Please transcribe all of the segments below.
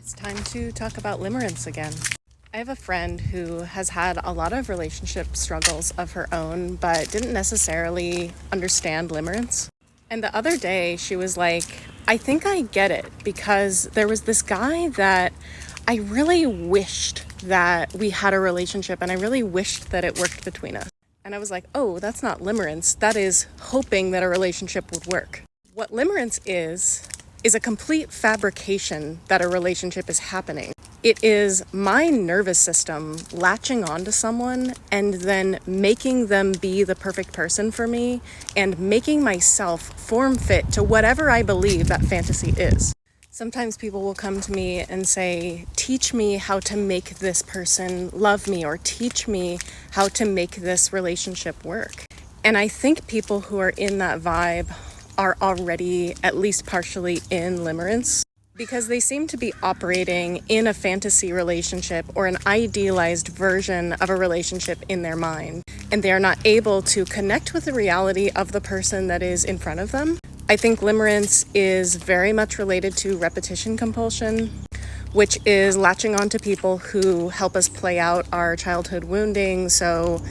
It's time to talk about limerence again. I have a friend who has had a lot of relationship struggles of her own, but didn't necessarily understand limerence. And the other day she was like, I think I get it because there was this guy that I really wished that we had a relationship and I really wished that it worked between us. And I was like, oh, that's not limerence. That is hoping that a relationship would work. What limerence is a complete fabrication that a relationship is happening. It is my nervous system latching onto someone and then making them be the perfect person for me and making myself form fit to whatever I believe that fantasy is. Sometimes people will come to me and say, teach me how to make this person love me, or teach me how to make this relationship work. And I think people who are in that vibe are already at least partially in limerence, because they seem to be operating in a fantasy relationship or an idealized version of a relationship in their mind, and they are not able to connect with the reality of the person that is in front of them. I think limerence is very much related to repetition compulsion, which is latching onto people who help us play out our childhood wounding, so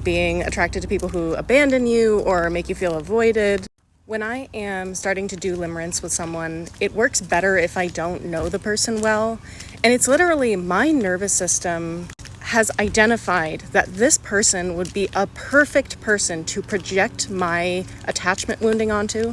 being attracted to people who abandon you or make you feel avoided. When I am starting to do limerence with someone, it works better if I don't know the person well. And it's literally my nervous system has identified that this person would be a perfect person to project my attachment wounding onto,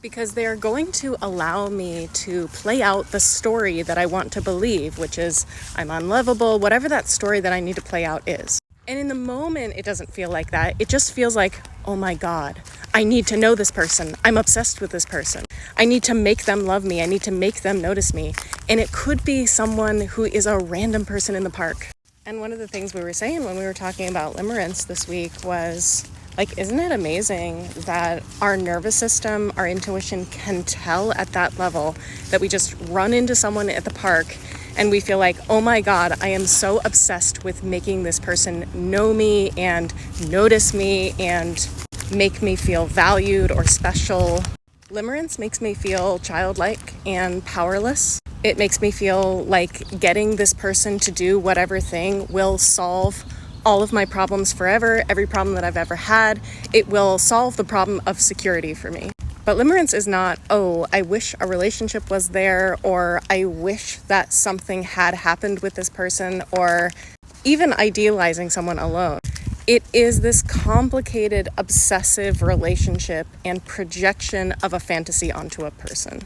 because they're going to allow me to play out the story that I want to believe, which is I'm unlovable, whatever that story that I need to play out is. And in the moment, it doesn't feel like that. It just feels like, oh my God, I need to know this person. I'm obsessed with this person. I need to make them love me. I need to make them notice me. And it could be someone who is a random person in the park. And one of the things we were saying when we were talking about limerence this week was, like, isn't it amazing that our nervous system, our intuition can tell at that level that we just run into someone at the park and we feel like, oh my God, I am so obsessed with making this person know me and notice me and make me feel valued or special. Limerence makes me feel childlike and powerless. It makes me feel like getting this person to do whatever thing will solve all of my problems forever, every problem that I've ever had. It will solve the problem of security for me. But limerence is not, oh, I wish a relationship was there, or I wish that something had happened with this person, or even idealizing someone alone. It is this complicated, obsessive relationship and projection of a fantasy onto a person.